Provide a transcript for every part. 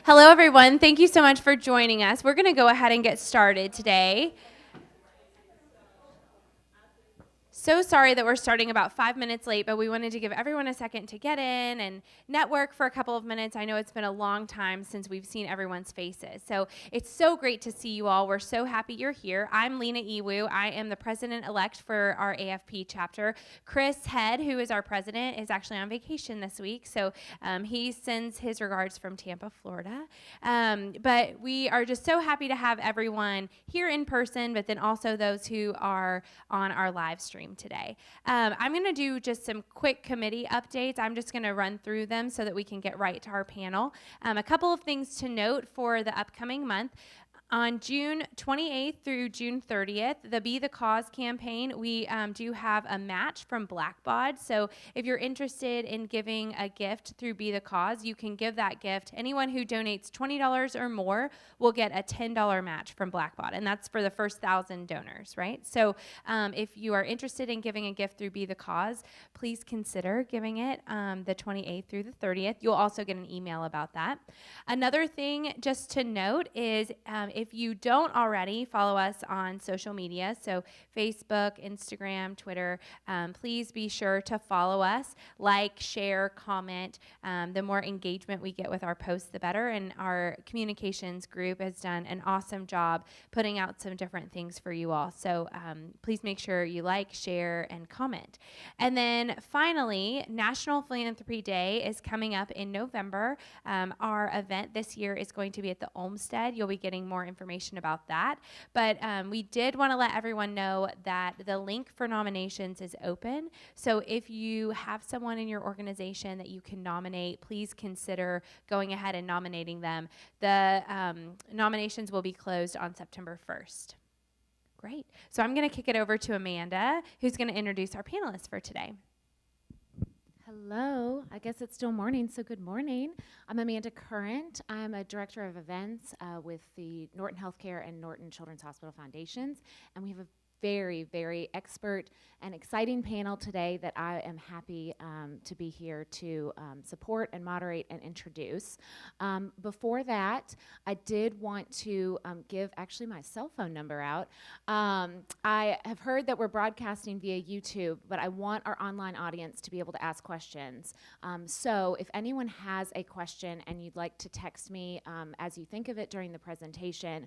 Hello, everyone. Thank you so much for joining us. We're going to go ahead and get started today. So sorry that we're starting about 5 minutes late, but we wanted to give everyone a second to get in and network for a couple of minutes. I know it's been a long time since we've seen everyone's faces. So it's so great to see you all. We're so happy you're here. I'm Lena Iwu. I am the president-elect for our AFP chapter. Chris Head, who is our president, is actually on vacation this week. So he sends his regards from Tampa, Florida. But we are just so happy to have everyone here in person, but then also those who are on our live stream today. I'm going to do just some quick committee updates. I'm just going to run through them so that we can get right to our panel. A couple of things to note for the upcoming month. On June 28th through June 30th, the Be the Cause campaign, we do have a match from Blackbaud. So if you're interested in giving a gift through Be the Cause, you can give that gift. Anyone who donates $20 or more will get a $10 match from Blackbaud, and that's for the first 1,000 donors, right? So if you are interested in giving a gift through Be the Cause, please consider giving it the 28th through the 30th. You'll also get an email about that. Another thing just to note is if you don't already follow us on social media, so Facebook, Instagram, Twitter, please be sure to follow us, like, share, comment. The more engagement we get with our posts, the better. And our communications group has done an awesome job putting out some different things for you all. So please make sure you like, share, and comment. And then finally, National Philanthropy Day is coming up in November. Our event this year is going to be at the Olmsted. You'll be getting more information about that. But we did want to let everyone know that the link for nominations is open. So if you have someone in your organization that you can nominate, please consider going ahead and nominating them. The nominations will be closed on September 1st. Great. So I'm going to kick it over to Amanda, who's going to introduce our panelists for today. Hello. I guess it's still morning, so good morning. I'm Amanda Current. I'm a director of events with the Norton Healthcare and Norton Children's Hospital Foundations, and we have a very, very expert and exciting panel today that I am happy to be here to support and moderate and introduce. Before that, I did want to give actually my cell phone number out. I have heard that we're broadcasting via YouTube, but I want our online audience to be able to ask questions. So if anyone has a question and you'd like to text me as you think of it during the presentation,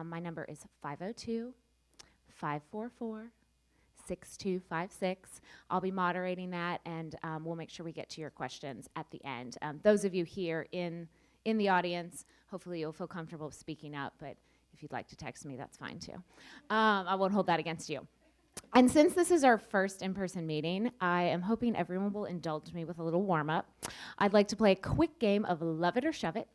my number is 502-544-6256. I'll be moderating that, and we'll make sure we get to your questions at the end. Those of you here in the audience, hopefully you'll feel comfortable speaking up, but if you'd like to text me, that's fine too. I won't hold that against you. And since this is our first in-person meeting, I am hoping everyone will indulge me with a little warm-up. I'd like to play a quick game of Love It or Shove It.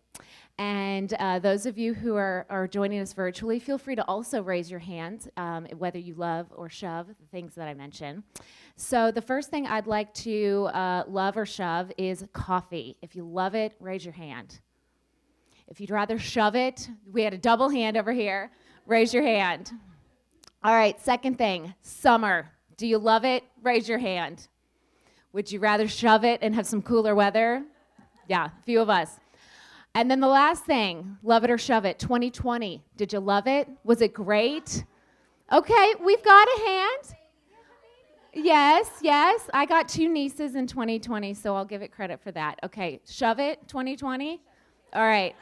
And those of you who are joining us virtually, feel free to also raise your hands, whether you love or shove the things that I mention. So the first thing I'd like to love or shove is coffee. If you love it, raise your hand. If you'd rather shove it, we had a double hand over here. Raise your hand. All right, second thing, summer. Do you love it? Raise your hand. Would you rather shove it and have some cooler weather? Yeah, a few of us. And then the last thing, love it or shove it, 2020. Did you love it? Was it great? Okay, we've got a hand. Yes, yes. I got 2 nieces in 2020, so I'll give it credit for that. Okay, shove it, 2020. All right.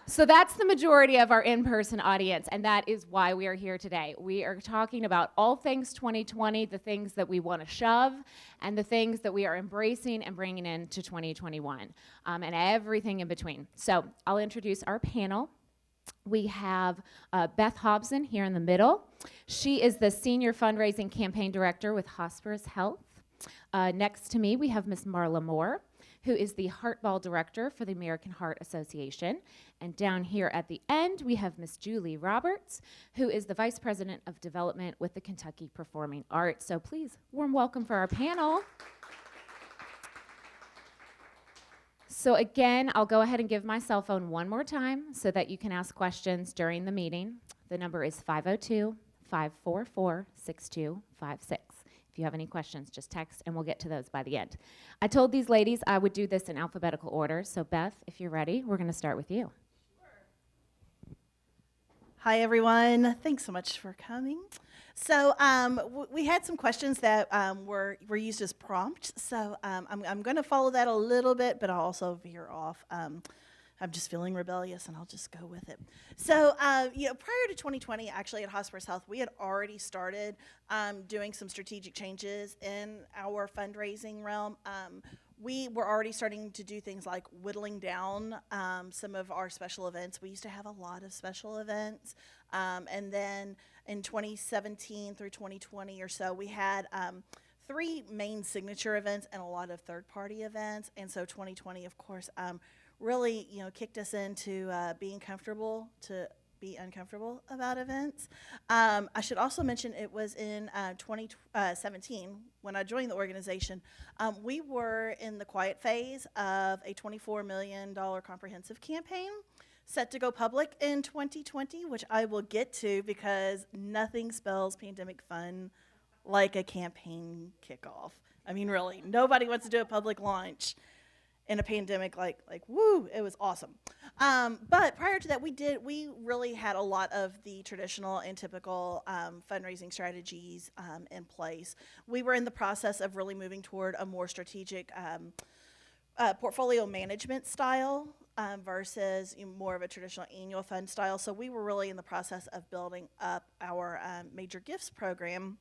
So that's the majority of our in-person audience, and that is why we are here today. We are talking about all things 2020, the things that we want to shove, and the things that we are embracing and bringing into 2021, and everything in between. So I'll introduce our panel. We have Beth Hobson here in the middle. She is the Senior Fundraising Campaign Director with Hospice Health. Next to me, we have Ms. Marla Moore, who is the Heartball Director for the American Heart Association. And down here at the end, we have Ms. Julie Roberts, who is the Vice President of Development with the Kentucky Performing Arts. So please, warm welcome for our panel. So again, I'll go ahead and give my cell phone one more time so that you can ask questions during the meeting. The number is 502-544-6256. If you have any questions, just text and we'll get to those by the end. I told these ladies I would do this in alphabetical order. So Beth, if you're ready, we're going to start with you. Hi, everyone. Thanks so much for coming. So we had some questions that were used as prompts. So I'm going to follow that a little bit, but I'll also veer off. I'm just feeling rebellious, and I'll just go with it. So, prior to 2020, actually at Hospice Health, we had already started doing some strategic changes in our fundraising realm. We were already starting to do things like whittling down some of our special events. We used to have a lot of special events. And then in 2017 through 2020 or so, we had 3 main signature events and a lot of third-party events. And so 2020, of course, really, kicked us into being comfortable to be uncomfortable about events. I should also mention it was in 2017 when I joined the organization. We were in the quiet phase of a $24 million comprehensive campaign set to go public in 2020, which I will get to because nothing spells pandemic fun like a campaign kickoff. I mean, really, nobody wants to do a public launch in a pandemic, like woo, it was awesome. But prior to that, we really had a lot of the traditional and typical fundraising strategies in place. We were in the process of really moving toward a more strategic portfolio management style versus more of a traditional annual fund style. So we were really in the process of building up our major gifts program.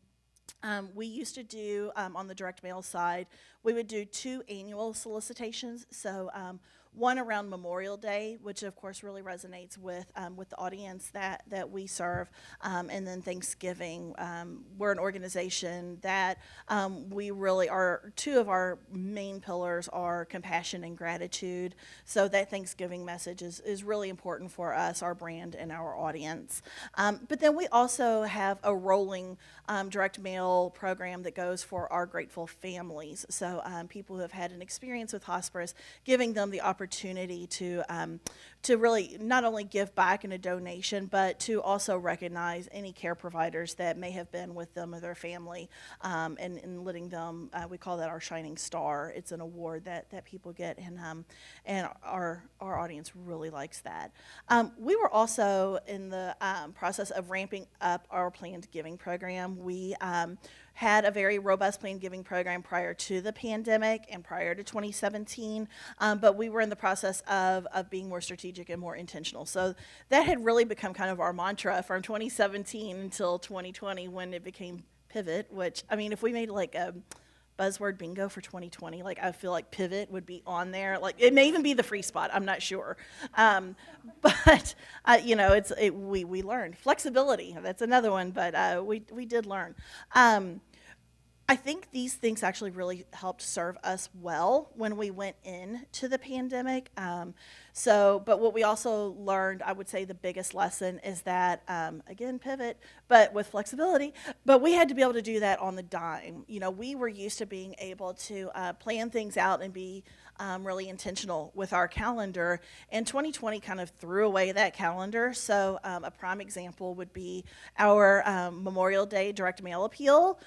We used to do, on the direct mail side, we would do 2 annual solicitations. So one around Memorial Day, which of course really resonates with the audience that we serve, and then Thanksgiving. We're an organization that we really are, 2 of our main pillars are compassion and gratitude. So that Thanksgiving message is really important for us, our brand, and our audience. But then we also have a rolling direct mail program that goes for our grateful families. So people who have had an experience with hospice, giving them the opportunity to really not only give back in a donation, but to also recognize any care providers that may have been with them or their family, and letting them, we call that our Shining Star. It's an award that people get, and our audience really likes that. We were also in the process of ramping up our planned giving program. We had a very robust planned giving program prior to the pandemic and prior to 2017, but we were in the process of being more strategic and more intentional. So that had really become kind of our mantra from 2017 until 2020 when it became pivot, which, I mean, if we made like a buzzword bingo for 2020, like I feel like pivot would be on there. Like it may even be the free spot, I'm not sure. But we learned. Flexibility, that's another one, but we did learn. I think these things actually really helped serve us well when we went into the pandemic. But what we also learned, I would say the biggest lesson is that, again, pivot, but with flexibility, but we had to be able to do that on the dime. We were used to being able to plan things out and be really intentional with our calendar, and 2020 kind of threw away that calendar. So a prime example would be our Memorial Day direct mail appeal.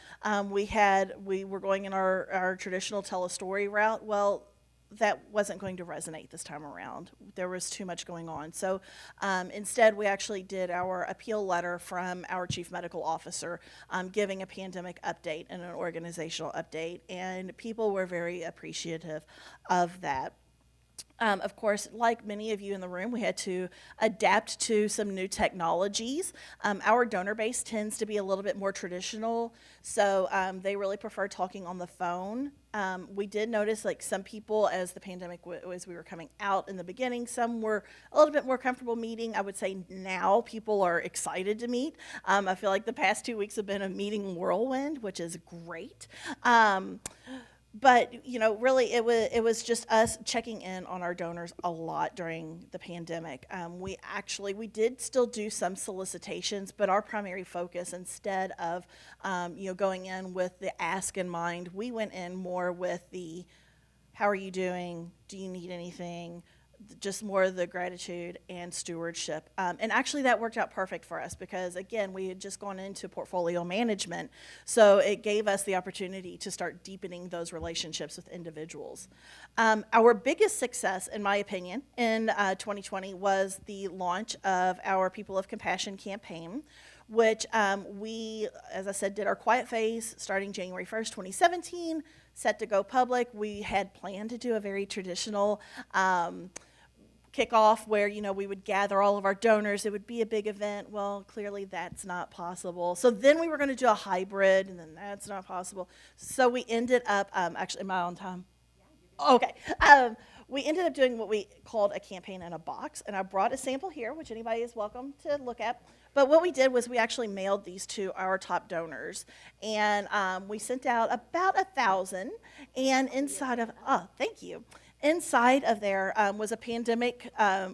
We were going in our traditional tell a story route. Well, that wasn't going to resonate this time around. There was too much going on. So instead, we actually did our appeal letter from our chief medical officer, giving a pandemic update and an organizational update, and people were very appreciative of that. Of course, like many of you in the room, we had to adapt to some new technologies. Our donor base tends to be a little bit more traditional, so they really prefer talking on the phone. We did notice, like, some people, as the pandemic, as we were coming out in the beginning, some were a little bit more comfortable meeting. I would say now people are excited to meet. I feel like the past 2 weeks have been a meeting whirlwind, which is great. But really, it was just us checking in on our donors a lot during the pandemic. We did still do some solicitations, but our primary focus, instead of going in with the ask in mind, we went in more with the how are you doing? Do you need anything? Just more of the gratitude and stewardship. And actually that worked out perfect for us because, again, we had just gone into portfolio management. So it gave us the opportunity to start deepening those relationships with individuals. Our biggest success, in my opinion, in 2020 was the launch of our People of Compassion campaign, which we, as I said, did our quiet phase starting January 1st, 2017, set to go public. We had planned to do a very traditional kickoff where we would gather all of our donors. It would be a big event. Well, clearly that's not possible. So then we were going to do a hybrid, and then that's not possible. So we ended up actually, am I on time? Okay. We ended up doing what we called a campaign in a box, and I brought a sample here, which anybody is welcome to look at. But what we did was we actually mailed these to our top donors, and we sent out about 1,000. And inside of thank you. Inside of there was a pandemic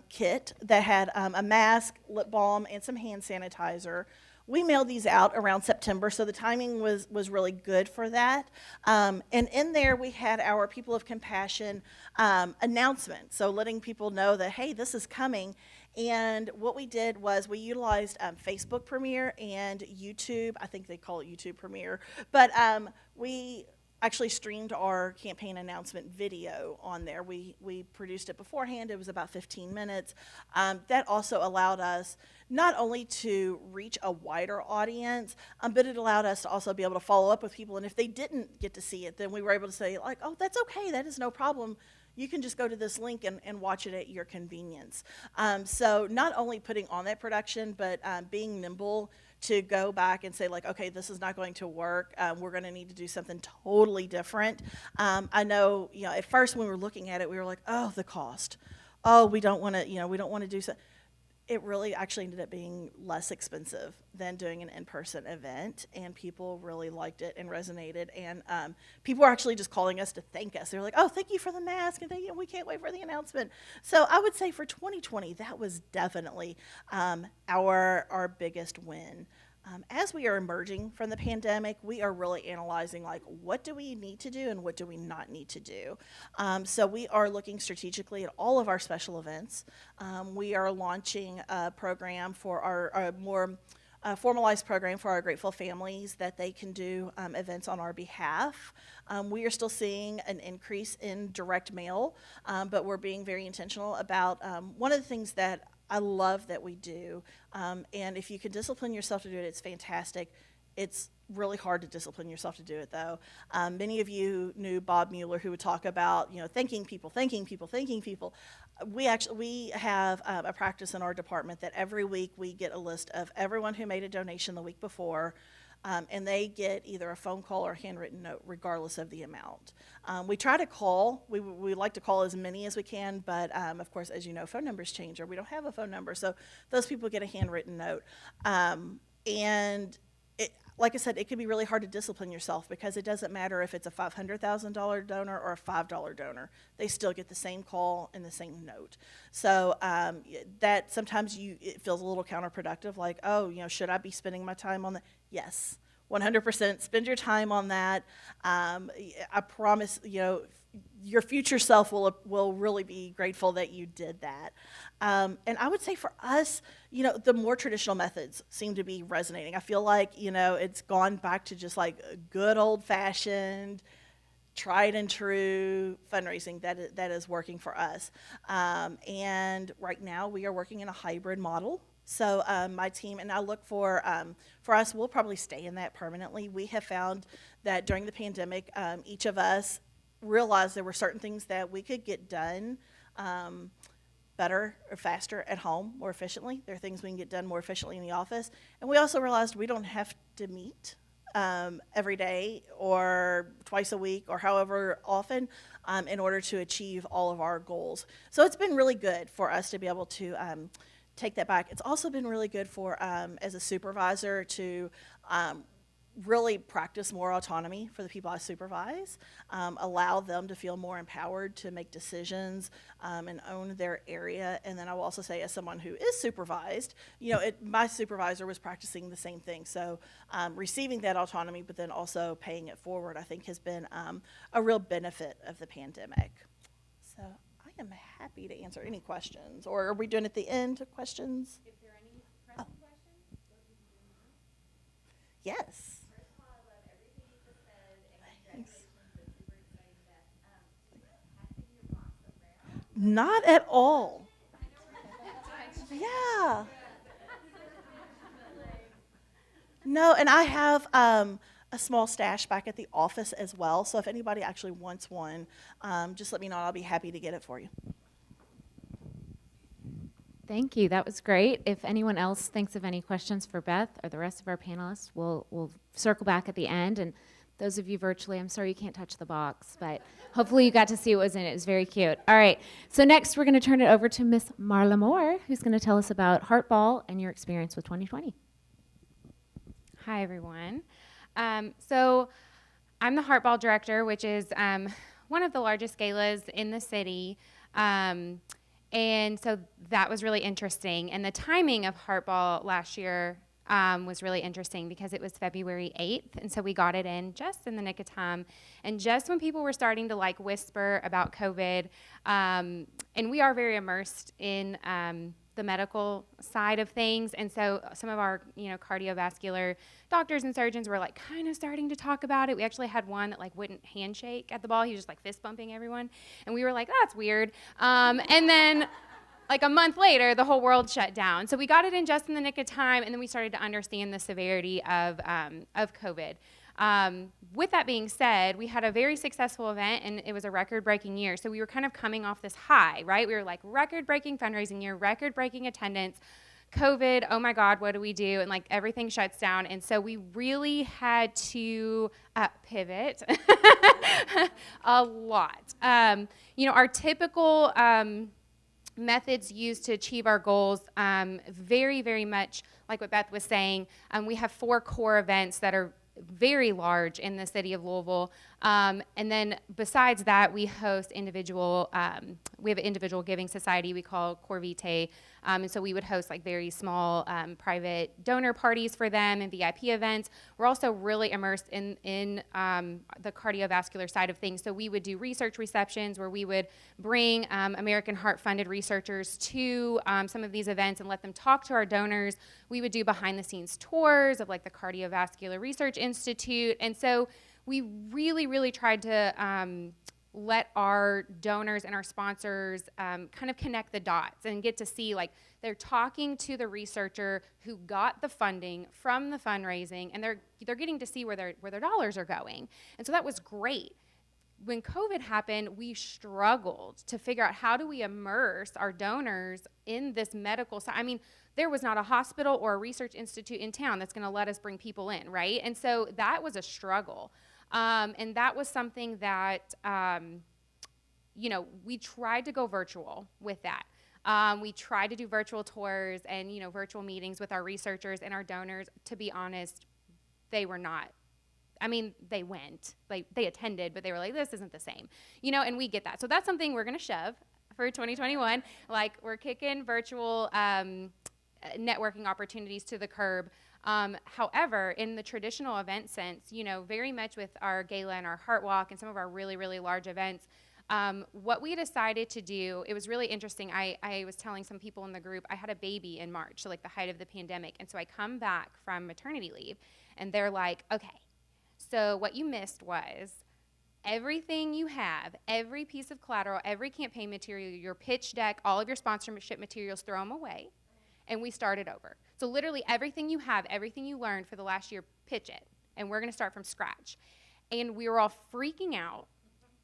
kit that had a mask, lip balm, and some hand sanitizer. We mailed these out around September, so the timing was really good for that. And in there, we had our People of Compassion announcement, so letting people know that, hey, this is coming. And what we did was we utilized Facebook Premiere and YouTube. I think they call it YouTube Premiere. But we actually streamed our campaign announcement video on there. We produced it beforehand. It was about 15 minutes. That also allowed us not only to reach a wider audience, but it allowed us to also be able to follow up with people. And if they didn't get to see it, then we were able to say, like, oh, that's okay. That is no problem. You can just go to this link and watch it at your convenience. So not only putting on that production, but being nimble to go back and say, like, okay, this is not going to work. We're going to need to do something totally different. I know, at first when we were looking at it, we were like, oh, the cost. Oh, we don't want to do so. It really actually ended up being less expensive than doing an in-person event, and people really liked it and resonated. And people were actually just calling us to thank us. They were like, oh, thank you for the mask, and we can't wait for the announcement. So I would say for 2020, that was definitely our biggest win. As we are emerging from the pandemic, we are really analyzing, like, what do we need to do and what do we not need to do? So we are looking strategically at all of our special events. We are launching a program for our more formalized program for our grateful families that they can do events on our behalf. We are still seeing an increase in direct mail, but we're being very intentional about one of the things that I love that we do, and if you can discipline yourself to do it, it's fantastic. It's really hard to discipline yourself to do it, though. Many of you knew Bob Mueller, who would talk about, thanking people. We have a practice in our department that every week we get a list of everyone who made a donation the week before, and they get either a phone call or a handwritten note, regardless of the amount. We try to call. We like to call as many as we can, but of course, as you know, phone numbers change, or we don't have a phone number, so those people get a handwritten note. And like I said, it can be really hard to discipline yourself because it doesn't matter if it's a $500,000 donor or a $5 donor. They still get the same call and the same note. So that sometimes it feels a little counterproductive, like, oh, should I be spending my time on that? Yes, 100%. Spend your time on that. I promise, your future self will really be grateful that you did that. And I would say for us, the more traditional methods seem to be resonating. I feel like, it's gone back to just like good old-fashioned, tried and true fundraising that is working for us. And right now we are working in a hybrid model. So my team and I look for us, we'll probably stay in that permanently. We have found that during the pandemic, each of us realized there were certain things that we could get done better or faster at home, more efficiently. There are things we can get done more efficiently in the office. And we also realized we don't have to meet every day or twice a week or however often in order to achieve all of our goals. So it's been really good for us to be able to take that back. It's also been really good for, as a supervisor, to really practice more autonomy for the people I supervise, allow them to feel more empowered to make decisions and own their area. And then I will also say, as someone who is supervised, my supervisor was practicing the same thing. So receiving that autonomy, but then also paying it forward, I think has been a real benefit of the pandemic. So I am happy to answer any questions. Or are we doing at the end questions? If there are any pressing questions, Yes. Not at all. Yeah. No, and I have a small stash back at the office as well. So if anybody actually wants one, just let me know. I'll be happy to get it for you. Thank you. That was great. If anyone else thinks of any questions for Beth or the rest of our panelists, we'll circle back at the end. And those of you virtually, I'm sorry you can't touch the box, but hopefully you got to see what was in it. It was very cute. All right. So next, we're going to turn it over to Miss Marla Moore, who's going to tell us about Heartball and your experience with 2020. Hi, everyone. So I'm the Heartball director, which is one of the largest galas in the city. And so that was really interesting. And the timing of Heartball last year was really interesting because it was February 8th. And so we got it in just in the nick of time. And just when people were starting to whisper about COVID, and we are very immersed in the medical side of things. And so some of our, cardiovascular doctors and surgeons were kind of starting to talk about it. We actually had one that wouldn't handshake at the ball. He was just fist bumping everyone. And we were like, that's weird. And then a month later, the whole world shut down. So we got it in just in the nick of time. And then we started to understand the severity of COVID. With that being said, we had a very successful event, and it was a record-breaking year. So we were kind of coming off this high, right? We were record-breaking fundraising year, record-breaking attendance. COVID, oh my God, what do we do? And everything shuts down. And so we really had to pivot a lot. Our typical methods used to achieve our goals, very, very much like what Beth was saying. We have 4 core events that are very large in the city of Louisville. And then besides that, we host individual, we have an individual giving society we call Core Vitae. And so we would host very small private donor parties for them and VIP events. We're also really immersed in the cardiovascular side of things. So we would do research receptions where we would bring American Heart funded researchers to some of these events and let them talk to our donors. We would do behind the scenes tours of the Cardiovascular Research Institute. And so we really, really tried to let our donors and our sponsors kind of connect the dots and get to see they're talking to the researcher who got the funding from the fundraising, and they're getting to see where their dollars are going. And so that was great. When COVID happened, we struggled to figure out how do we immerse our donors in this medical side. I mean, there was not a hospital or a research institute in town that's going to let us bring people in, right? And so that was a struggle. And that was something that, we tried to go virtual with that. We tried to do virtual tours and, virtual meetings with our researchers and our donors. To be honest, they were not. I mean, they went. They attended, but they were this isn't the same. And we get that. So that's something we're going to shove for 2021. We're kicking virtual networking opportunities to the curb. However, in the traditional event sense, very much with our gala and our Heart Walk and some of our really, really large events, what we decided to do, it was really interesting. I was telling some people in the group, I had a baby in March, so the height of the pandemic. And so I come back from maternity leave, and they're like, okay, so what you missed was everything you have, every piece of collateral, every campaign material, your pitch deck, all of your sponsorship materials, throw them away. And we started over. So literally everything you have, everything you learned for the last year, pitch it. And we're going to start from scratch. And we were all freaking out.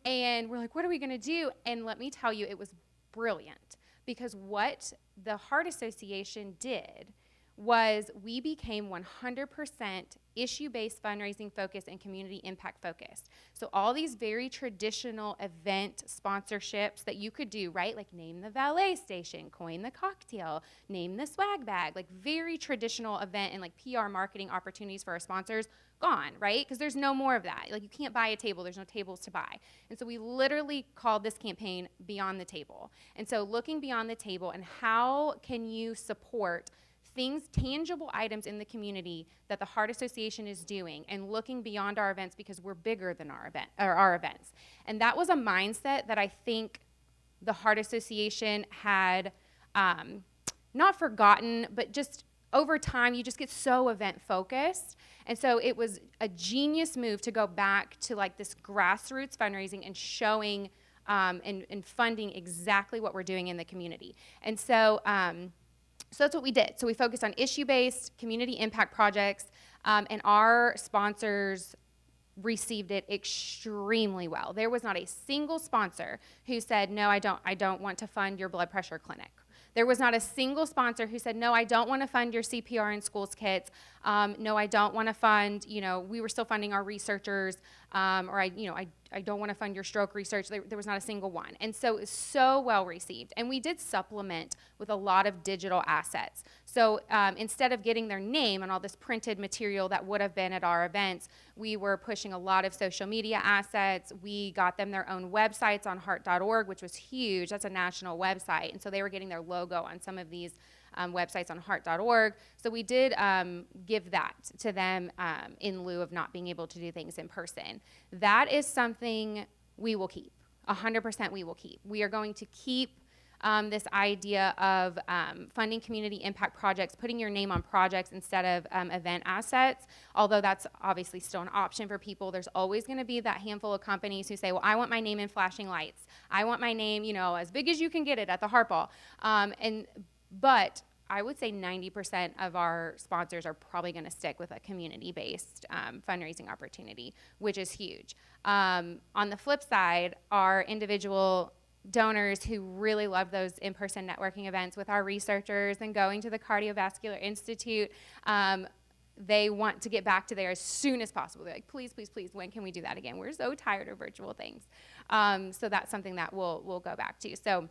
And we're like, what are we going to do? And let me tell you, it was brilliant, because what the Heart Association did was we became 100% issue-based fundraising focused and community impact focused. So all these very traditional event sponsorships that you could do, right? Like name the valet station, coin the cocktail, name the swag bag, like very traditional event and like PR marketing opportunities for our sponsors, gone, right? Because there's no more of that. Like you can't buy a table, there's no tables to buy. And so we literally called this campaign Beyond the Table. And so looking beyond the table and how can you support things, tangible items in the community that the Heart Association is doing, and looking beyond our events because we're bigger than our events. And that was a mindset that I think the Heart Association had not forgotten, but just over time, you just get so event focused. And so it was a genius move to go back to like this grassroots fundraising and showing and funding exactly what we're doing in the community. And so so that's what we did. So we focused on issue-based community impact projects, and our sponsors received it extremely well. There was not a single sponsor who said, no, I don't want to fund your blood pressure clinic. There was not a single sponsor who said, no, I don't want to fund your CPR in schools kits. No, I don't want to fund, we were still funding our researchers, or I don't want to fund your stroke research. There was not a single one. And so it was so well received. And we did supplement with a lot of digital assets. So instead of getting their name on all this printed material that would have been at our events, we were pushing a lot of social media assets. We got them their own websites on heart.org, which was huge. That's a national website. And so they were getting their logo on some of these websites on heart.org. So we did give that to them in lieu of not being able to do things in person. That is something we will keep. 100% we will keep. We are going to keep this idea of funding community impact projects, putting your name on projects instead of event assets, although that's obviously still an option for people. There's always going to be that handful of companies who say, well, I want my name in flashing lights. I want my name, as big as you can get it at the Heart Ball. But I would say 90% of our sponsors are probably going to stick with a community-based fundraising opportunity, which is huge. On the flip side, our individual donors who really love those in-person networking events with our researchers and going to the Cardiovascular Institute, they want to get back to there as soon as possible. They're like, please, please, please, when can we do that again? We're so tired of virtual things. So that's something that we'll go back to. So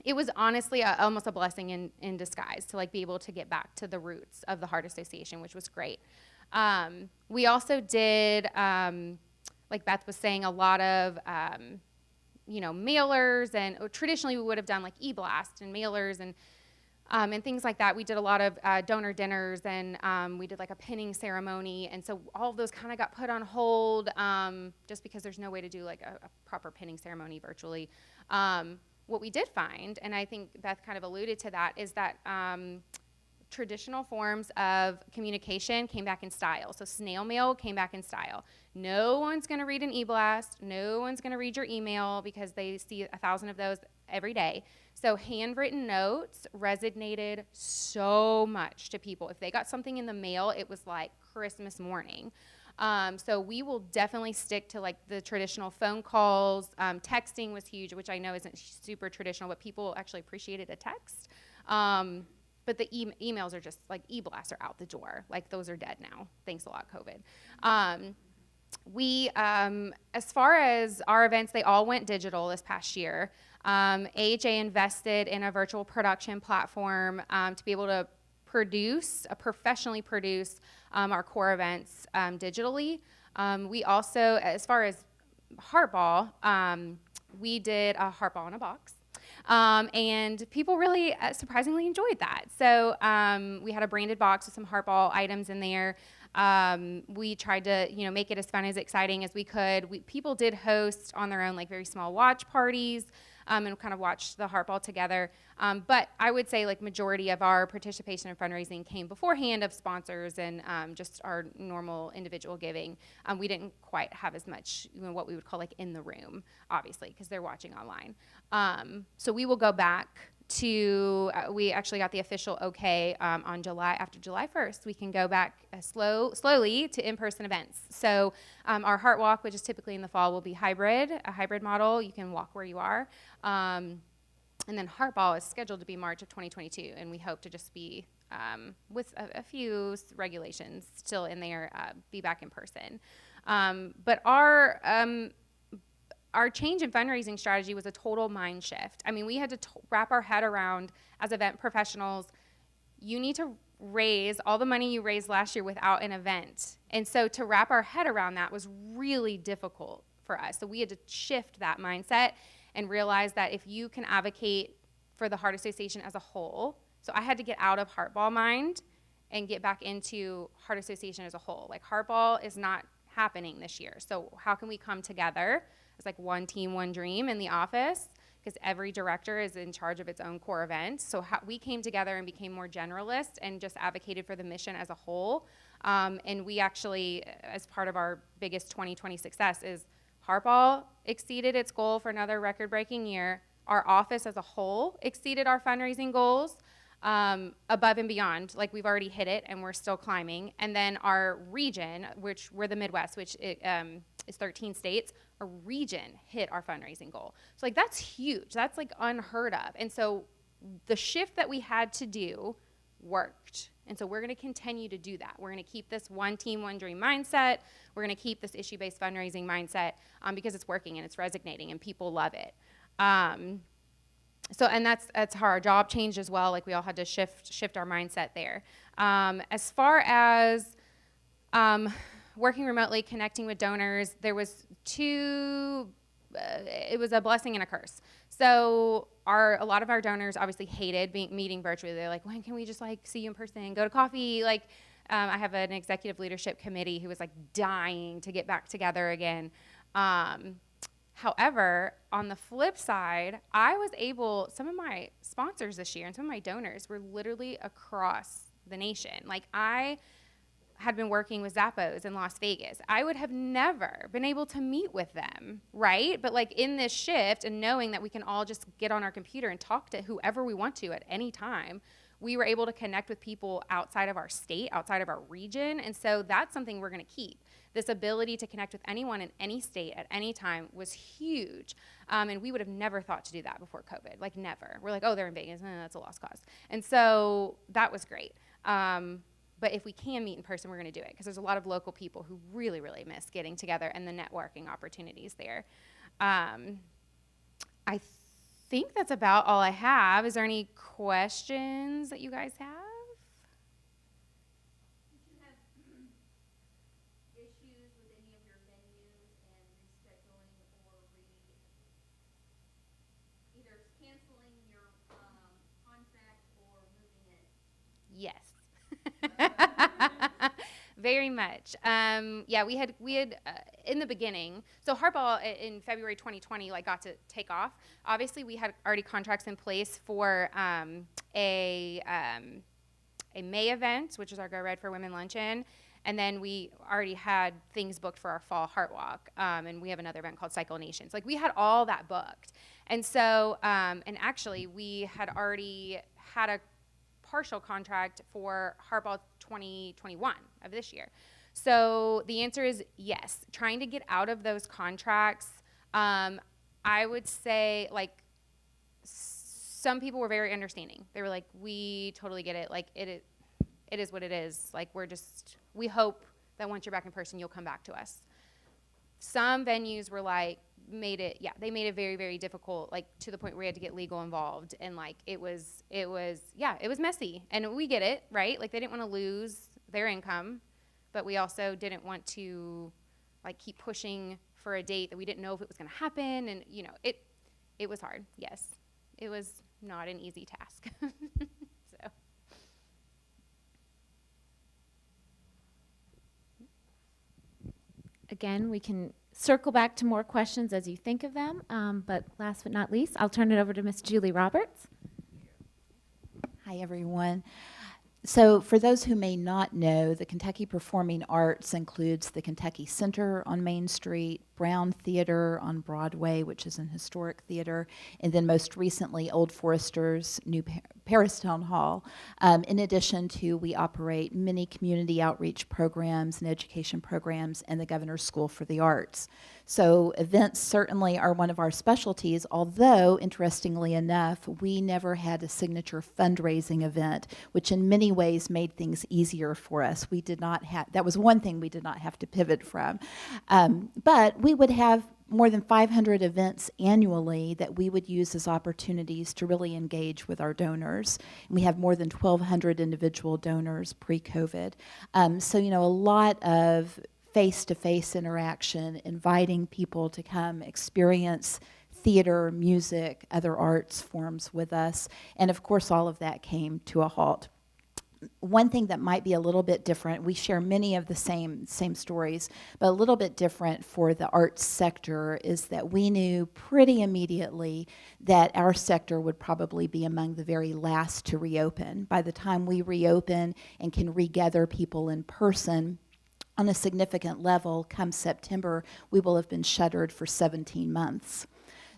it was honestly almost a blessing in disguise to be able to get back to the roots of the Heart Association, which was great. We also did, like Beth was saying, a lot of mailers, and traditionally we would have done e-blast and mailers and things like that. We did a lot of donor dinners, and we did a pinning ceremony, and so all of those kind of got put on hold just because there's no way to do a proper pinning ceremony virtually. What we did find, and I think Beth kind of alluded to that, is that traditional forms of communication came back in style. So snail mail came back in style. No one's going to read an e-blast. No one's going to read your email because they see 1,000 of those every day. So handwritten notes resonated so much to people. If they got something in the mail, it was like Christmas morning. So we will definitely stick to the traditional phone calls. Texting was huge, which I know isn't super traditional, but people actually appreciated a text. But the emails are just e-blasts are out the door. Those are dead now. Thanks a lot, COVID. We, as far as our events, they all went digital this past year. AHA invested in a virtual production platform to be able to professionally produce our core events digitally. We also, as far as Heart Ball, we did a Heart Ball in a box. And people really surprisingly enjoyed that. So we had a branded box with some Heart Ball items in there. We tried to, make it as fun as exciting as we could. People did host on their own very small watch parties and kind of watched the Heart Ball together. But I would say majority of our participation in fundraising came beforehand of sponsors and just our normal individual giving. We didn't quite have as much what we would call in the room, obviously, because they're watching online. So we will go back to, we actually got the official okay after July 1st. We can go back slowly to in-person events. So our Heart Walk, which is typically in the fall, will be a hybrid model. You can walk where you are. And then Heartball is scheduled to be March of 2022, and we hope to just be, with a few regulations still in there, be back in person. But our change in fundraising strategy was a total mind shift. I mean, we had to wrap our head around, as event professionals, you need to raise all the money you raised last year without an event. And so to wrap our head around that was really difficult for us. So we had to shift that mindset and realize that if you can advocate for the Heart Association as a whole, so I had to get out of Heartball mind and get back into Heart Association as a whole. Like, Heartball is not happening this year. So how can we come together as like one team, one dream in the office? Because every director is in charge of its own core event. So we came together and became more generalist and just advocated for the mission as a whole. And we actually, as part of our biggest 2020 success, is Heartball exceeded its goal for another record-breaking year. Our office as a whole exceeded our fundraising goals, above and beyond. Like, we've already hit it and we're still climbing. And then our region, which we're the Midwest, which is 13 states, our region hit our fundraising goal. So like, that's huge. That's like unheard of. And so the shift that we had to do worked. And so we're going to continue to do that. We're going to keep this one team, one dream mindset. We're going to keep this issue-based fundraising mindset, because it's working and it's resonating and people love it. And that's how our job changed as well. Like, we all had to shift our mindset there. As far as working remotely, connecting with donors, there was it was a blessing and a curse. So a lot of our donors obviously hated meeting virtually. They're like, when can we just like see you in person, go to coffee? Like, I have an executive leadership committee who was like dying to get back together again. However, on the flip side, some of my sponsors this year and some of my donors were literally across the nation. Like, I had been working with Zappos in Las Vegas. I would have never been able to meet with them, right? But like, in this shift and knowing that we can all just get on our computer and talk to whoever we want to at any time, we were able to connect with people outside of our state, outside of our region. And so that's something we're going to keep. This ability to connect with anyone in any state at any time was huge. And we would have never thought to do that before COVID, like never. We're like, oh, they're in Vegas, that's a lost cause. And so that was great. But if we can meet in person, we're going to do it, because there's a lot of local people who really, really miss getting together and the networking opportunities there. I think that's about all I have. Is there any questions that you guys have? Did you have issues with any of your venues and rescheduling or either canceling your contract or moving it? Yes. Very much. Yeah, we had in the beginning. So Heartball in February 2020 like got to take off. Obviously, we had already contracts in place for a May event, which is our Go Red for Women luncheon, and then we already had things booked for our fall Heart Walk, and we have another event called Cycle Nations. Like, we had all that booked, and so and actually we had already had a partial contract for Heartball 2021 of this year. So the answer is yes. Trying to get out of those contracts, I would say, like, some people were very understanding. They were like, we totally get it. Like, it is what it is. Like, we hope that once you're back in person, you'll come back to us. Some venues were like, they made it very, very difficult, like, to the point where we had to get legal involved, and like, it was messy, and we get it, right? Like, they didn't want to lose their income, but we also didn't want to like keep pushing for a date that we didn't know if it was going to happen, and it was hard. Yes, it was not an easy task. So. Again, we can circle back to more questions as you think of them, but last but not least, I'll turn it over to Miss Julie Roberts. Hi, everyone. So for those who may not know, the Kentucky Performing Arts includes the Kentucky Center on Main Street, Brown Theater on Broadway, which is an historic theater, and then most recently Old Forester's new Paris Town Hall. In addition to, we operate many community outreach programs and education programs and the Governor's School for the Arts. So events certainly are one of our specialties, although, interestingly enough, we never had a signature fundraising event, which in many ways made things easier for us. We did not have, that was one thing we did not have to pivot from. But we would have more than 500 events annually that we would use as opportunities to really engage with our donors. And we have more than 1,200 individual donors pre-COVID. So, you know, a lot of face-to-face interaction, inviting people to come experience theater, music, other arts forms with us. And of course, all of that came to a halt. One thing that might be a little bit different, we share many of the same stories, but a little bit different for the arts sector is that we knew pretty immediately that our sector would probably be among the very last to reopen. By the time we reopen and can regather people in person on a significant level, come September, we will have been shuttered for 17 months.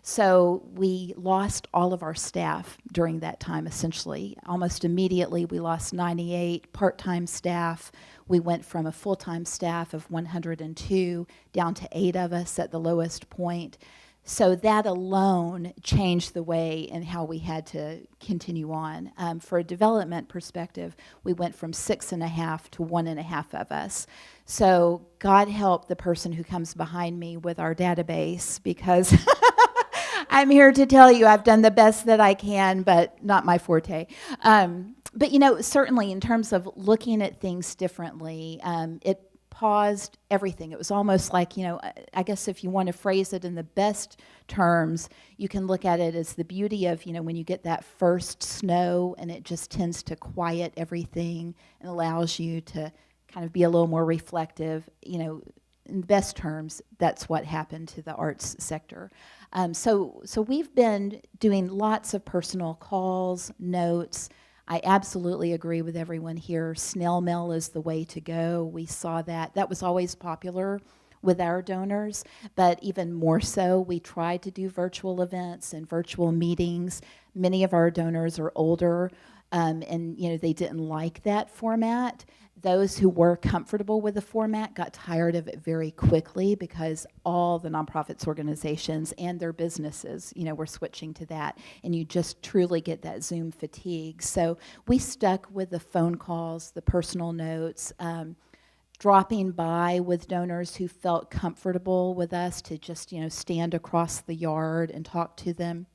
So we lost all of our staff during that time, essentially. Almost immediately, we lost 98 part-time staff. We went from a full-time staff of 102 down to 8 of us at the lowest point. So that alone changed the way in how we had to continue on. For a development perspective, we went from 6.5 to 1.5 of us. So God help the person who comes behind me with our database, because I'm here to tell you I've done the best that I can, but not my forte. But you know, certainly in terms of looking at things differently, it paused everything. It was almost like, you know, I guess if you want to phrase it in the best terms, you can look at it as the beauty of, you know, when you get that first snow and it just tends to quiet everything and allows you to kind of be a little more reflective, you know, in the best terms, that's what happened to the arts sector. So we've been doing lots of personal calls, notes. I absolutely agree with everyone here. Snail mail is the way to go. We saw that. That was always popular with our donors, but even more so, we tried to do virtual events and virtual meetings. Many of our donors are older, and you know, they didn't like that format. Those who were comfortable with the format got tired of it very quickly, because all the nonprofits organizations and their businesses, you know, were switching to that, and you just truly get that Zoom fatigue. So we stuck with the phone calls, the personal notes, dropping by with donors who felt comfortable with us to just, you know, stand across the yard and talk to them.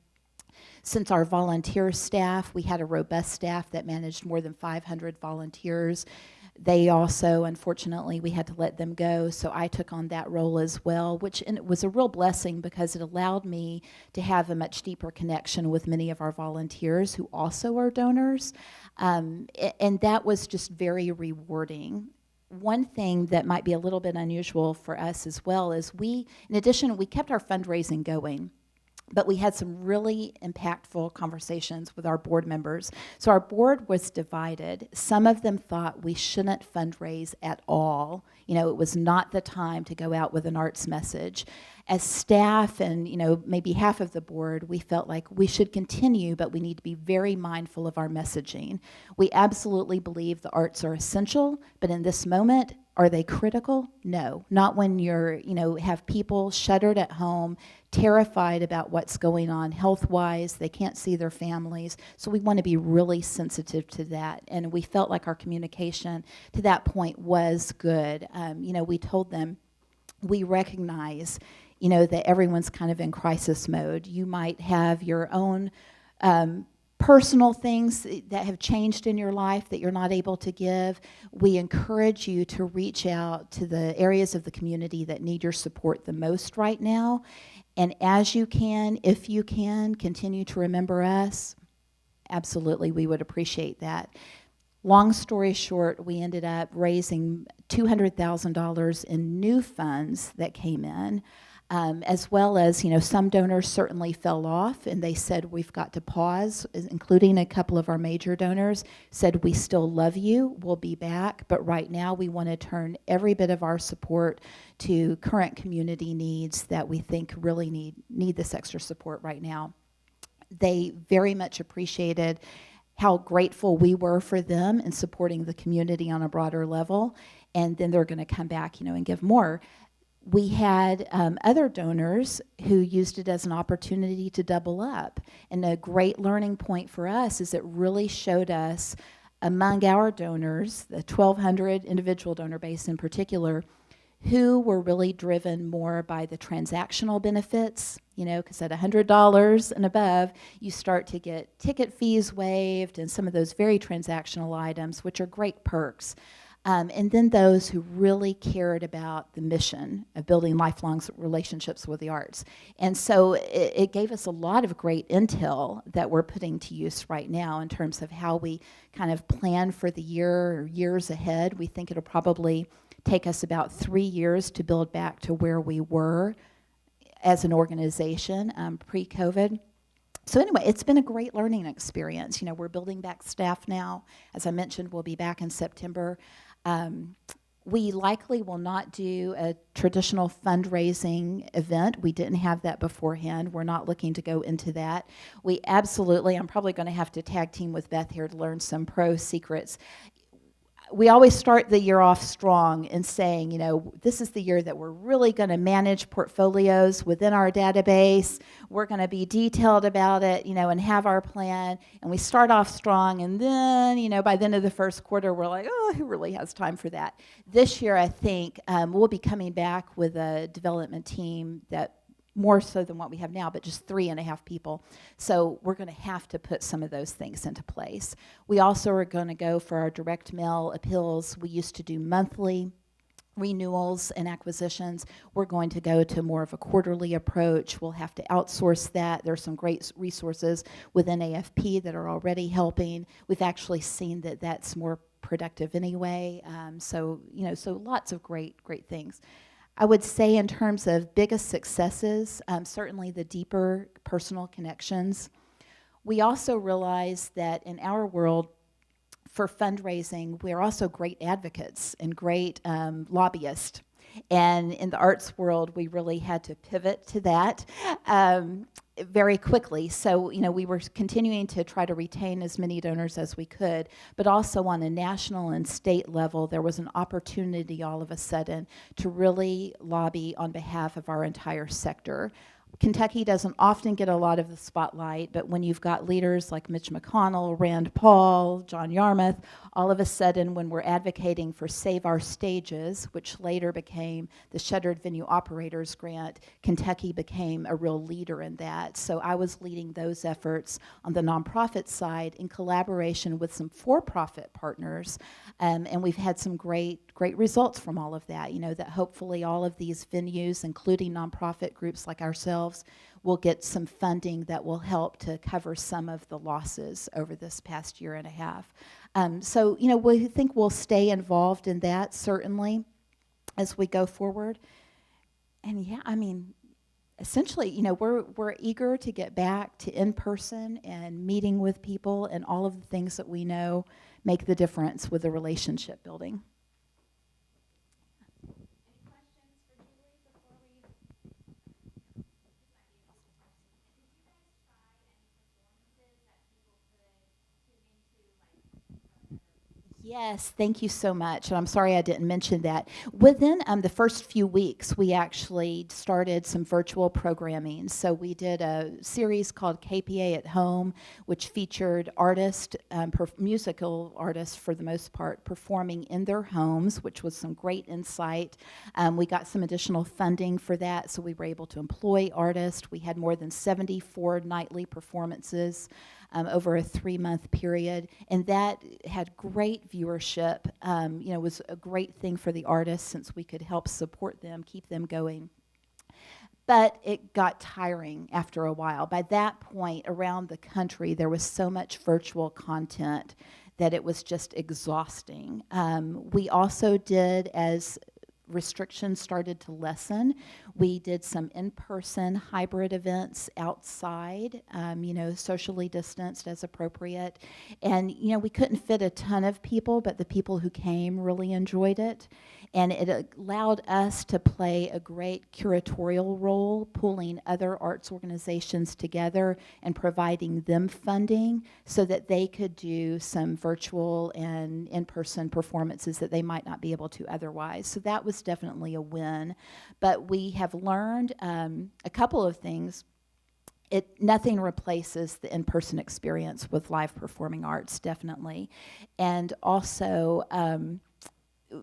Since our volunteer staff, we had a robust staff that managed more than 500 volunteers. They also, unfortunately, we had to let them go, so I took on that role as well, which and it was a real blessing because it allowed me to have a much deeper connection with many of our volunteers who also are donors, and that was just very rewarding. One thing that might be a little bit unusual for us as well is in addition, we kept our fundraising going. But we had some really impactful conversations with our board members. So our board was divided. Some of them thought we shouldn't fundraise at all. You know, it was not the time to go out with an arts message. As staff and, you know, maybe half of the board, we felt like we should continue, but we need to be very mindful of our messaging. We absolutely believe the arts are essential, but in this moment, are they critical? No, not when you're, you know, have people shuttered at home, terrified about what's going on health-wise. They can't see their families. So we want to be really sensitive to that. And we felt like our communication to that point was good. You know, we told them, we recognize, you know, that everyone's kind of in crisis mode. You might have your own personal things that have changed in your life that you're not able to give. We encourage you to reach out to the areas of the community that need your support the most right now. And as you can, if you can, continue to remember us. Absolutely, we would appreciate that. Long story short, we ended up raising $200,000 in new funds that came in. As well as, you know, some donors certainly fell off and they said we've got to pause, including a couple of our major donors said we still love you, we'll be back, but right now we want to turn every bit of our support to current community needs that we think really need this extra support right now. They very much appreciated how grateful we were for them in supporting the community on a broader level, and then they're going to come back, and give more. We had other donors who used it as an opportunity to double up. And a great learning point for us is it really showed us among our donors, the 1,200 individual donor base in particular, who were really driven more by the transactional benefits, because at $100 and above, you start to get ticket fees waived and some of those very transactional items, which are great perks. And then those who really cared about the mission of building lifelong relationships with the arts. And so it gave us a lot of great intel that we're putting to use right now in terms of how we kind of plan for the year or years ahead. We think it'll probably take us about 3 years to build back to where we were as an organization pre-COVID. So anyway, it's been a great learning experience. We're building back staff now. As I mentioned, we'll be back in September. We likely will not do a traditional fundraising event. We didn't have that beforehand. We're not looking to go into that. We absolutely, I'm probably going to have to tag team with Beth here to learn some pro secrets. We always start the year off strong in saying, this is the year that we're really going to manage portfolios within our database. We're going to be detailed about it, and have our plan. And we start off strong, and then, by the end of the first quarter, we're like, oh, who really has time for that? This year, I think we'll be coming back with a development team that more so than what we have now, but just 3.5 people. So we're going to have to put some of those things into place. We also are going to go for our direct mail appeals. We used to do monthly renewals and acquisitions. We're going to go to more of a quarterly approach. We'll have to outsource that. There's some great resources within AFP that are already helping. We've actually seen that that's more productive anyway. So lots of great things. I would say in terms of biggest successes, certainly the deeper personal connections. We also realize that in our world, for fundraising, we're also great advocates and great lobbyists. And in the arts world, we really had to pivot to that very quickly. So, we were continuing to try to retain as many donors as we could, but also on a national and state level, there was an opportunity all of a sudden to really lobby on behalf of our entire sector. Kentucky doesn't often get a lot of the spotlight, but when you've got leaders like Mitch McConnell, Rand Paul, John Yarmouth, all of a sudden when we're advocating for Save Our Stages, which later became the Shuttered Venue Operators Grant, Kentucky became a real leader in that. So I was leading those efforts on the nonprofit side in collaboration with some for-profit partners, and we've had some great results from all of that, that hopefully all of these venues, including nonprofit groups like ourselves, will get some funding that will help to cover some of the losses over this past year and a half. So, we think we'll stay involved in that, certainly, as we go forward. And essentially, we're eager to get back to in-person and meeting with people and all of the things that we know make the difference with the relationship building. Yes, thank you so much. And I'm sorry I didn't mention that. Within the first few weeks, we actually started some virtual programming. So we did a series called KPA at Home, which featured artists, musical artists for the most part, performing in their homes, which was some great insight. We got some additional funding for that, so we were able to employ artists. We had more than 74 nightly performances over a 3-month period, and that had great viewership. It was a great thing for the artists since we could help support them, keep them going. But it got tiring after a while. By that point, around the country, there was so much virtual content that it was just exhausting. We also did, as restrictions started to lessen, we did some in-person hybrid events outside, socially distanced as appropriate. And, we couldn't fit a ton of people, but the people who came really enjoyed it. And it allowed us to play a great curatorial role, pulling other arts organizations together and providing them funding so that they could do some virtual and in-person performances that they might not be able to otherwise. So that was definitely a win. But we have learned a couple of things. Nothing replaces the in-person experience with live performing arts, definitely. And also,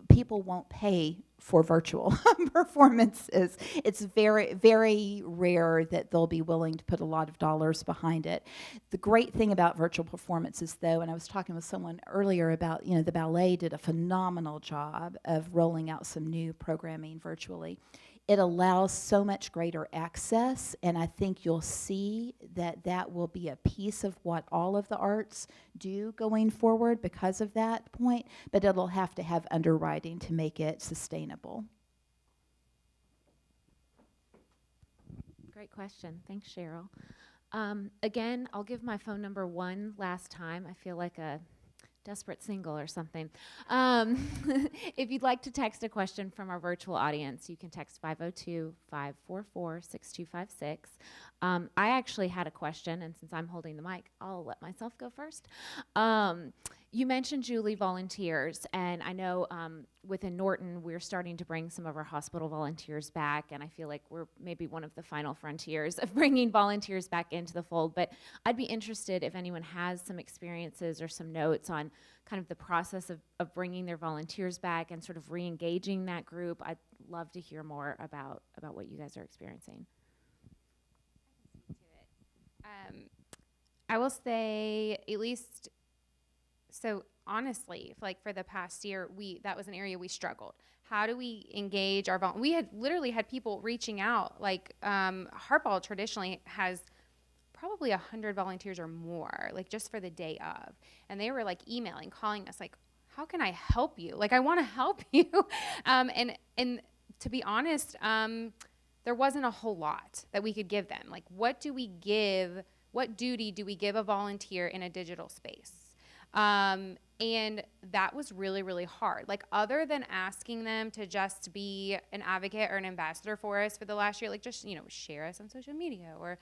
people won't pay for virtual performances. It's very, very rare that they'll be willing to put a lot of dollars behind it. The great thing about virtual performances, though, and I was talking with someone earlier about, the ballet did a phenomenal job of rolling out some new programming virtually. It allows so much greater access, and I think you'll see that that will be a piece of what all of the arts do going forward because of that point, but it'll have to have underwriting to make it sustainable. Great question. Thanks, Cheryl. Again, I'll give my phone number one last time. I feel like a desperate single or something. If you'd like to text a question from our virtual audience, you can text 502-544-6256. I actually had a question, and since I'm holding the mic, I'll let myself go first. You mentioned, Julie, volunteers, and I know within Norton, we're starting to bring some of our hospital volunteers back, and I feel like we're maybe one of the final frontiers of bringing volunteers back into the fold, but I'd be interested if anyone has some experiences or some notes on kind of the process of bringing their volunteers back and sort of re-engaging that group. I'd love to hear more about what you guys are experiencing. I will say, at least, so honestly, like for the past year, that was an area we struggled. How do we engage our we had literally had people reaching out, like Hartball traditionally has probably 100 volunteers or more, like just for the day of. And they were like emailing, calling us like, how can I help you? Like, I want to help you. And to be honest, there wasn't a whole lot that we could give them. Like, what duty do we give a volunteer in a digital space? And that was really, really hard. Like, other than asking them to just be an advocate or an ambassador for us for the last year, like just, share us on social media or,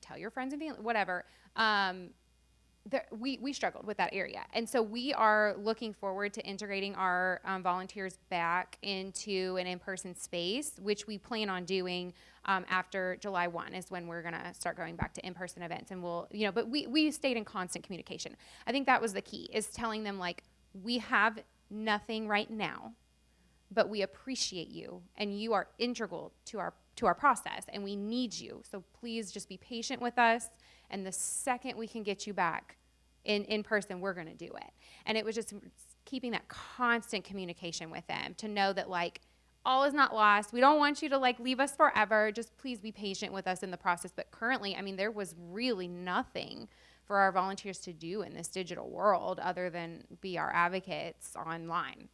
tell your friends and family, whatever. We struggled with that area. And so we are looking forward to integrating our volunteers back into an in-person space, which we plan on doing after July 1 is when we're going to start going back to in-person events. And but we stayed in constant communication. I think that was the key, is telling them, like, we have nothing right now, but we appreciate you, and you are integral to our process, and we need you. So please just be patient with us, and the second we can get you back in person, we're going to do it. And it was just keeping that constant communication with them to know that, like, all is not lost. We don't want you to, like, leave us forever. Just please be patient with us in the process. But currently, I mean, there was really nothing for our volunteers to do in this digital world other than be our advocates online,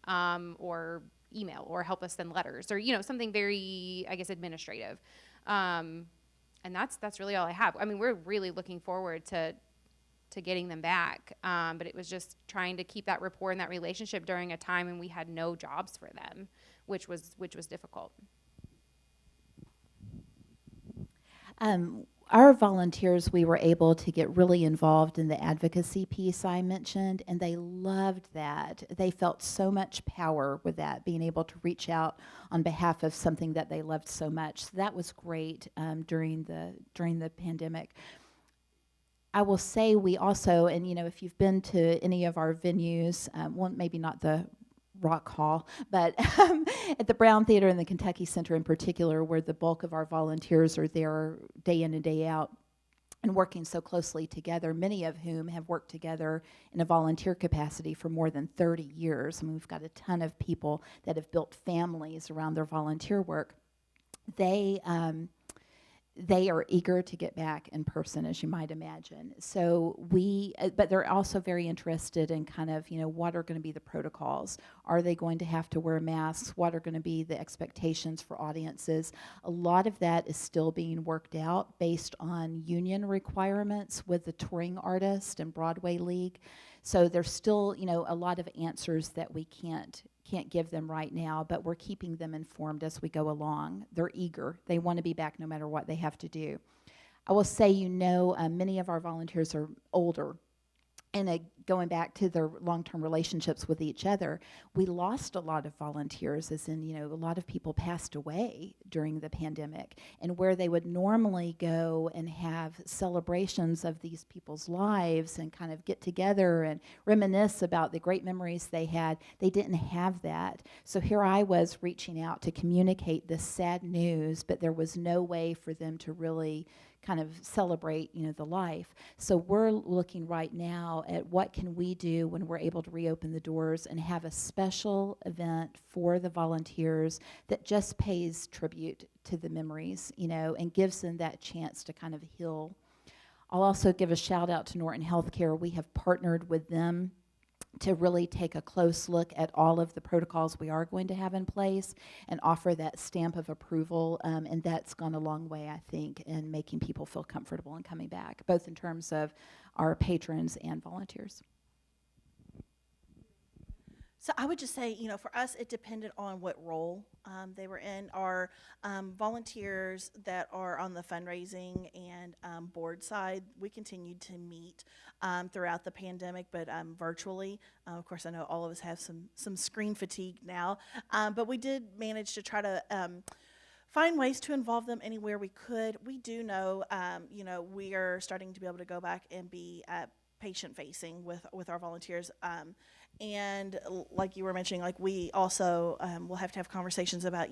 or email, or help us send letters, or something very, I guess, administrative. And that's really all I have. I mean, we're really looking forward to getting them back, but it was just trying to keep that rapport and that relationship during a time when we had no jobs for them, which was difficult. Our volunteers, we were able to get really involved in the advocacy piece I mentioned, and they loved that. They felt so much power with that, being able to reach out on behalf of something that they loved so much. So that was great during the pandemic. I will say we also, and if you've been to any of our venues, well, maybe not the Rock Hall, but at the Brown Theater and the Kentucky Center in particular, where the bulk of our volunteers are there day in and day out and working so closely together, many of whom have worked together in a volunteer capacity for more than 30 years. I mean, we've got a ton of people that have built families around their volunteer work. They they are eager to get back in person, as you might imagine. So but they're also very interested in kind of, what are going to be the protocols? Are they going to have to wear masks? What are going to be the expectations for audiences? A lot of that is still being worked out based on union requirements with the touring artist and Broadway League. So there's still, a lot of answers that we can't give them right now, but we're keeping them informed as we go along. They're eager. They want to be back no matter what they have to do. I will say, many of our volunteers are older. And going back to their long-term relationships with each other, we lost a lot of volunteers, as in, a lot of people passed away during the pandemic. And where they would normally go and have celebrations of these people's lives and kind of get together and reminisce about the great memories they had, they didn't have that. So here I was reaching out to communicate this sad news, but there was no way for them to really kind of celebrate, the life. So we're looking right now at what can we do when we're able to reopen the doors and have a special event for the volunteers that just pays tribute to the memories, and gives them that chance to kind of heal. I'll also give a shout out to Norton Healthcare. We have partnered with them to really take a close look at all of the protocols we are going to have in place and offer that stamp of approval, and that's gone a long way, I think, in making people feel comfortable in coming back, both in terms of our patrons and volunteers. So I would just say, for us, it depended on what role they were in. Our volunteers that are on the fundraising and board side, we continued to meet throughout the pandemic, but virtually. Of course, I know all of us have some screen fatigue now, but we did manage to try to find ways to involve them anywhere we could. We do know, we are starting to be able to go back and be patient-facing with our volunteers. And like you were mentioning, like we also will have to have conversations about,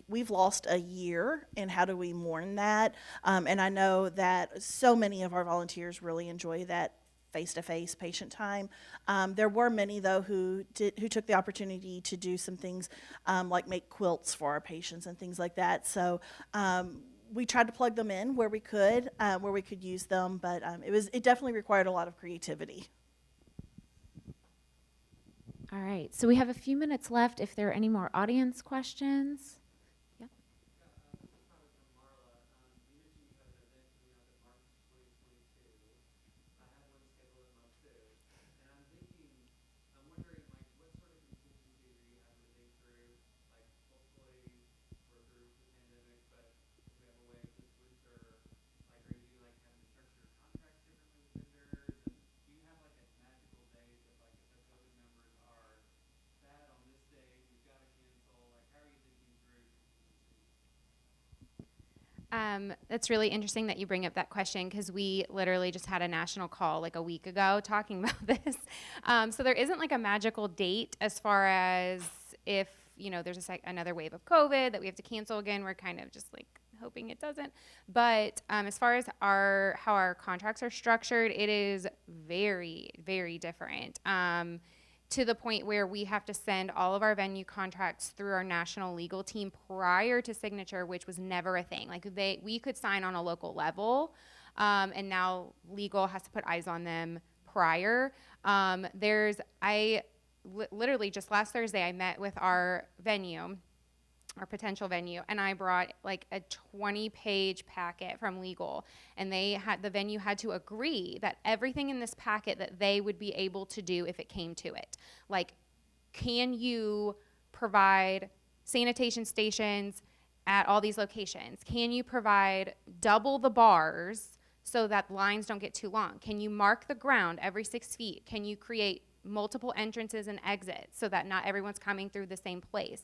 we've lost a year, and how do we mourn that? And I know that so many of our volunteers really enjoy that face-to-face patient time. There were many, though, who took the opportunity to do some things like make quilts for our patients and things like that. So we tried to plug them in where we could use them, but it definitely required a lot of creativity. All right, so we have a few minutes left if there are any more audience questions. Yep. That's really interesting that you bring up that question, because we literally just had a national call like a week ago talking about this. So there isn't like a magical date as far as if, there's another wave of COVID that we have to cancel again. We're kind of just like hoping it doesn't. But as far as how our contracts are structured, it is very, very different. To the point where we have to send all of our venue contracts through our national legal team prior to signature, which was never a thing. Like we could sign on a local level, and now legal has to put eyes on them prior. Literally just last Thursday, I met with our potential venue, and I brought like a 20-page packet from legal, and the venue had to agree that everything in this packet that they would be able to do if it came to it. Like, can you provide sanitation stations at all these locations? Can you provide double the bars so that lines don't get too long? Can you mark the ground every 6 feet? Can you create multiple entrances and exits so that not everyone's coming through the same place?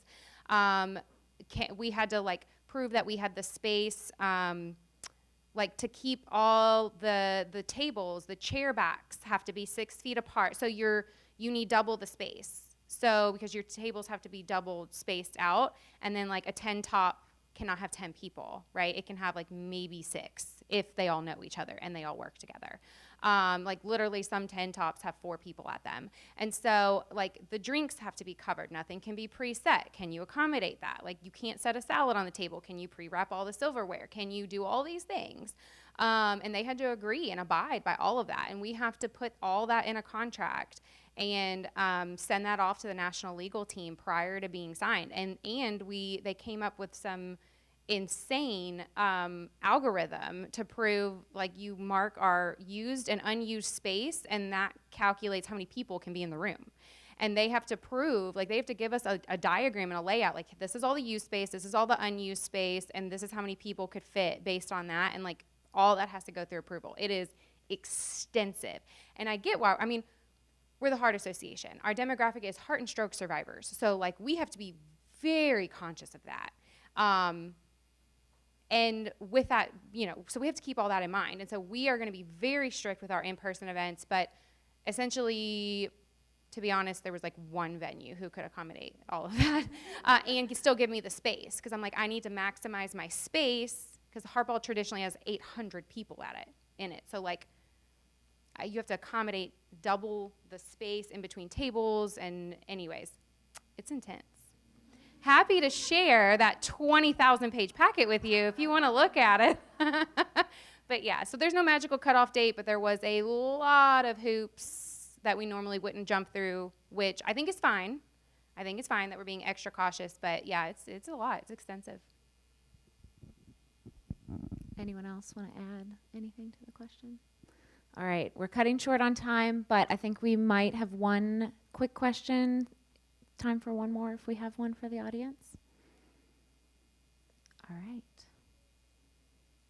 We had to like prove that we had the space, like to keep all the tables, the chair backs have to be 6 feet apart. So you need double the space. So because your tables have to be double spaced out, and then like a 10 top cannot have 10 people, right? It can have like maybe 6 if they all know each other and they all work together. Like literally some 10 tops have 4 people at them. And so like the drinks have to be covered. Nothing can be preset. Can you accommodate that? Like you can't set a salad on the table. Can you pre-wrap all the silverware? Can you do all these things? And they had to agree and abide by all of that. And we have to put all that in a contract and send that off to the national legal team prior to being signed. And they came up with some insane algorithm to prove like you mark our used and unused space, and that calculates how many people can be in the room. And they have to prove, like they have to give us a diagram and a layout, like this is all the used space, this is all the unused space, and this is how many people could fit based on that. And like all that has to go through approval. It is extensive. And I get why, I mean, we're the Heart Association. Our demographic is heart and stroke survivors. So like we have to be very conscious of that. And with that, you know, so we have to keep all that in mind. And so we are going to be very strict with our in-person events, but essentially, to be honest, there was like one venue who could accommodate all of that and still give me the space, because I'm like, I need to maximize my space, because Hartball traditionally has 800 people in it. So like, you have to accommodate double the space in between tables, and anyways, it's intense. Happy to share that 20,000 page packet with you if you want to look at it. But yeah, so there's no magical cutoff date, but there was a lot of hoops that we normally wouldn't jump through, which I think is fine. I think it's fine that we're being extra cautious, but yeah, it's a lot. It's extensive. Anyone else want to add anything to the question? All right, we're cutting short on time, but I think we might have one quick question. Time for one more if we have one for the audience. All right.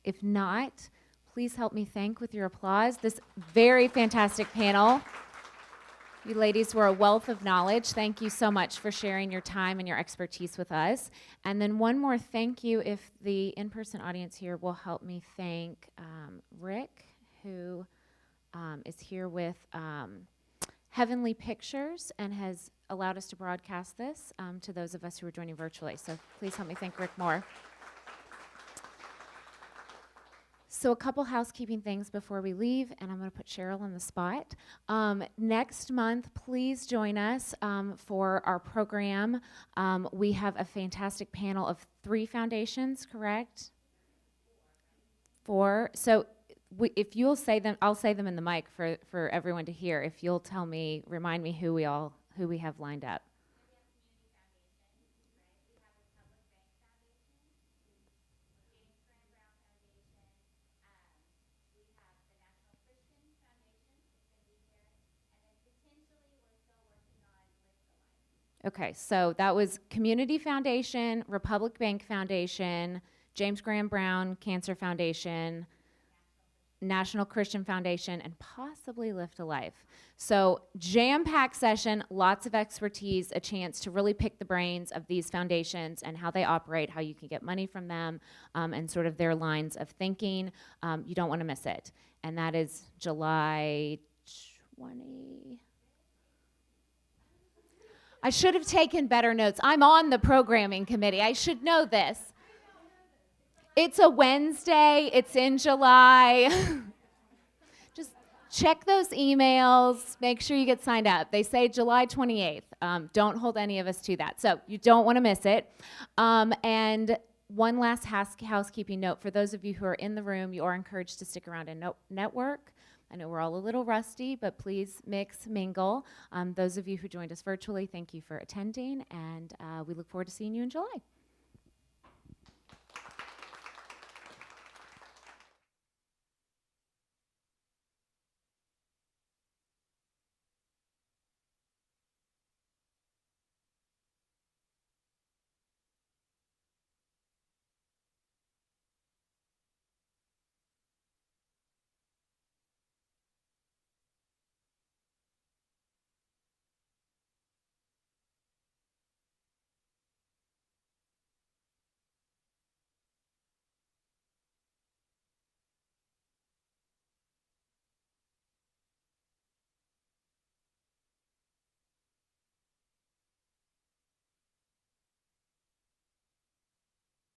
If not, please help me thank with your applause this very fantastic panel. You ladies were a wealth of knowledge. Thank you so much for sharing your time and your expertise with us. And then one more thank you, if the in-person audience here will help me thank Rick, who is here with Heavenly Pictures and has allowed us to broadcast this to those of us who are joining virtually. So please help me thank Rick Moore. So a couple housekeeping things before we leave, and I'm going to put Cheryl on the spot. Next month, please join us for our program. We have a fantastic panel of 3 foundations, correct? 4. So if you'll say them, I'll say them in the mic for everyone to hear. If you'll tell me, remind me who we have lined up. Okay, so that was Community Foundation, Republic Bank Foundation, James Graham Brown Cancer Foundation, National Christian Foundation, and possibly Lift a Life. So jam-packed session, lots of expertise, a chance to really pick the brains of these foundations and how they operate, how you can get money from them, and sort of their lines of thinking. You don't want to miss it. And that is July 20. I should have taken better notes. I'm on the programming committee. I should know this. It's a Wednesday. It's in July. Just check those emails. Make sure you get signed up. They say July 28th. Don't hold any of us to that. So you don't want to miss it. And one last housekeeping note. For those of you who are in the room, you are encouraged to stick around and network. I know we're all a little rusty, but please mix, mingle. Those of you who joined us virtually, thank you for attending, and we look forward to seeing you in July.